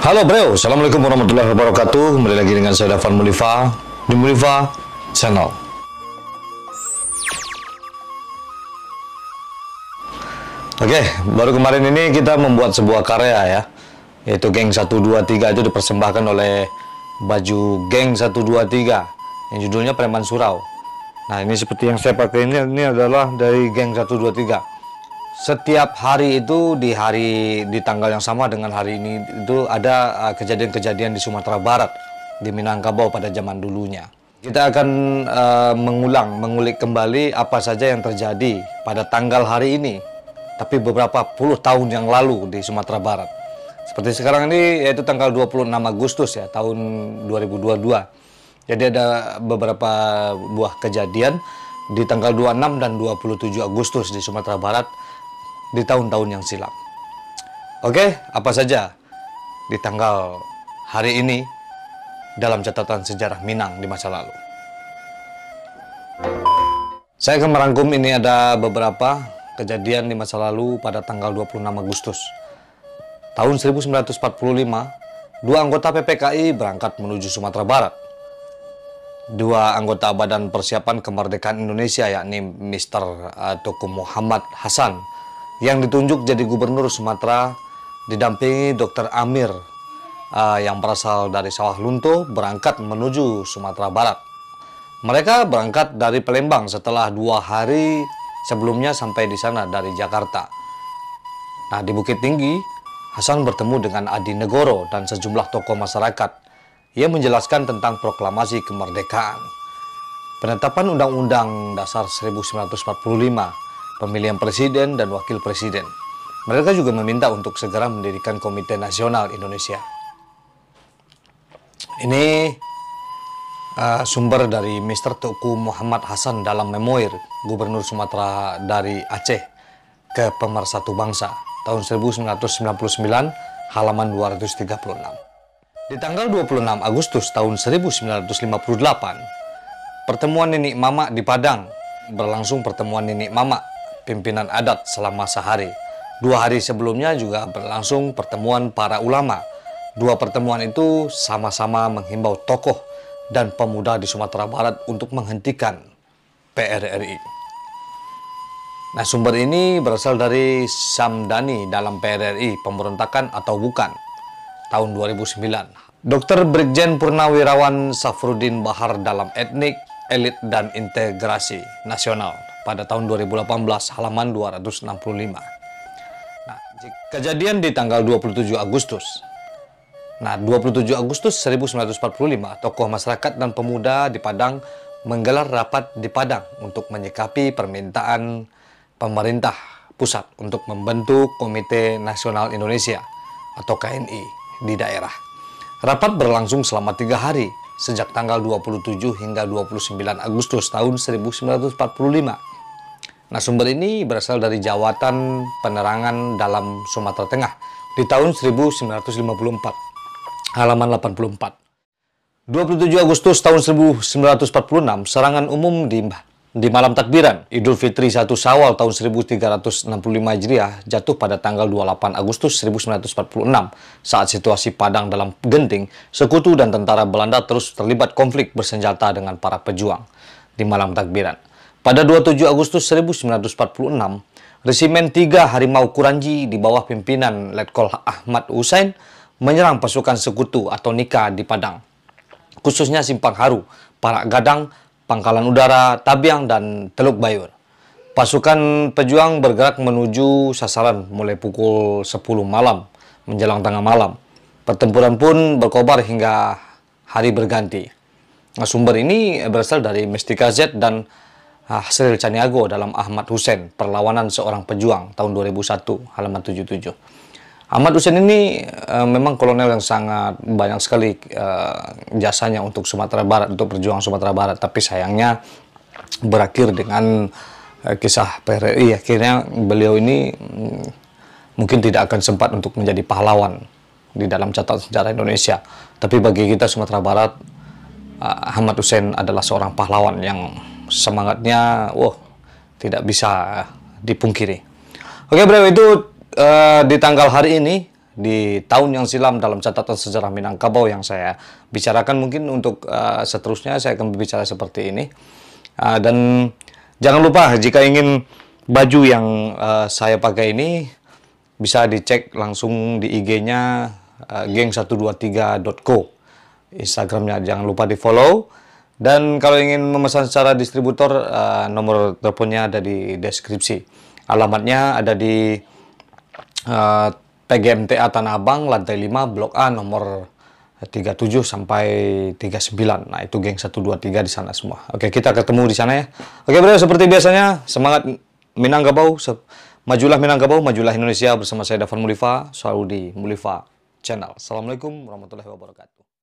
Halo bro, Assalamualaikum warahmatullahi wabarakatuh. Kembali lagi dengan saya Dafan Mulifa di Mulifa Channel. Oke, baru kemarin ini kita membuat sebuah karya ya, yaitu Geng 123 itu dipersembahkan oleh baju Geng 123 yang judulnya Preman Surau. Nah, ini seperti yang saya pakai ini adalah dari Geng 123. Setiap hari itu di tanggal yang sama dengan hari ini itu ada kejadian-kejadian di Sumatera Barat, di Minangkabau pada zaman dulunya. Kita akan mengulik kembali apa saja yang terjadi pada tanggal hari ini, tapi beberapa puluh tahun yang lalu di Sumatera Barat. Seperti sekarang ini yaitu tanggal 26 Agustus ya, tahun 2022. Jadi ada beberapa buah kejadian di tanggal 26 dan 27 Agustus di Sumatera Barat di tahun-tahun yang silam. Oke, apa saja di tanggal hari ini dalam catatan sejarah Minang di masa lalu? Saya akan merangkum ini, ada beberapa kejadian di masa lalu pada tanggal 26 Agustus. Tahun 1945, dua anggota PPKI berangkat menuju Sumatera Barat. Dua anggota Badan Persiapan Kemerdekaan Indonesia, yakni Mr. Tuku Muhammad Hasan, yang ditunjuk jadi gubernur Sumatera, didampingi Dr. Amir yang berasal dari Sawah Lunto, berangkat menuju Sumatera Barat. Mereka berangkat dari Palembang setelah 2 hari sebelumnya sampai di sana dari Jakarta. Nah, di Bukit Tinggi, Hasan bertemu dengan Adi Negoro dan sejumlah tokoh masyarakat. Ia menjelaskan tentang proklamasi kemerdekaan, penetapan Undang-Undang Dasar 1945, pemilihan presiden dan wakil presiden. Mereka juga meminta untuk segera mendirikan Komite Nasional Indonesia. Ini sumber dari Mr. Tuku Muhammad Hasan dalam memoir Gubernur Sumatera dari Aceh ke Pemersatu Bangsa tahun 1999 halaman 236. Di tanggal 26 Agustus tahun 1958, pertemuan Nenek Mama di Padang berlangsung. Pertemuan Nenek Mama pimpinan adat selama sehari. 2 hari sebelumnya juga berlangsung pertemuan para ulama. 2 pertemuan itu sama-sama menghimbau tokoh dan pemuda di Sumatera Barat untuk menghentikan PRRI. Nah, sumber ini berasal dari Samdani dalam PRRI, Pemberontakan atau Bukan, tahun 2009. Dr. Brigjen Purnawirawan Safruddin Bahar dalam Etnik, Elit dan Integrasi Nasional pada tahun 2018 halaman 265. Nah, kejadian di tanggal 27 Agustus. Nah, 27 Agustus 1945, tokoh masyarakat dan pemuda di Padang menggelar rapat di Padang untuk menyikapi permintaan pemerintah pusat untuk membentuk Komite Nasional Indonesia atau KNI di daerah. Rapat berlangsung selama 3 hari sejak tanggal 27 hingga 29 Agustus tahun 1945. Nah, sumber ini berasal dari Jawatan Penerangan dalam Sumatera Tengah di tahun 1954, halaman 84. 27 Agustus tahun 1946, serangan umum di malam takbiran Idul Fitri 1 Syawal tahun 1365 Hijriah jatuh pada tanggal 28 Agustus 1946 saat situasi Padang dalam genting. Sekutu dan tentara Belanda terus terlibat konflik bersenjata dengan para pejuang di malam takbiran. Pada 27 Agustus 1946, Resimen 3 Harimau Kuranji di bawah pimpinan Letkol Ahmad Hussein menyerang pasukan sekutu atau Nika di Padang, khususnya Simpang Haru, Parak Gadang, Pangkalan Udara, Tabiang, dan Teluk Bayur. Pasukan pejuang bergerak menuju sasaran mulai pukul 10 malam menjelang tengah malam. Pertempuran pun berkobar hingga hari berganti. Nah, sumber ini berasal dari Mestika Z dan Hasril Caniago dalam Ahmad Hussein, Perlawanan Seorang Pejuang tahun 2001, halaman 77. Ahmad Hussein ini memang kolonel yang sangat banyak sekali jasanya untuk Sumatera Barat, untuk perjuangan Sumatera Barat, tapi sayangnya berakhir dengan kisah PRRI. Akhirnya beliau ini mungkin tidak akan sempat untuk menjadi pahlawan di dalam catatan sejarah Indonesia. Tapi bagi kita Sumatera Barat, Ahmad Hussein adalah seorang pahlawan yang semangatnya tidak bisa dipungkiri. Oke bro, itu di tanggal hari ini di tahun yang silam dalam catatan sejarah Minangkabau yang saya bicarakan. Mungkin untuk seterusnya saya akan berbicara seperti ini. Dan jangan lupa jika ingin baju yang saya pakai ini bisa dicek langsung di IG-nya geng123.co, Instagramnya. Jangan lupa di follow. Dan kalau ingin memesan secara distributor, nomor teleponnya ada di deskripsi. Alamatnya ada di PGMTA Tanah Abang, lantai 5, Blok A, nomor 37 sampai 39. Nah, itu geng 123 di sana semua. Oke, kita ketemu di sana ya. Oke, bro, seperti biasanya, semangat Minangkabau. Majulah Minangkabau, majulah Indonesia. Bersama saya Davan Mulifa, selalu di Mulifa Channel. Assalamualaikum warahmatullahi wabarakatuh.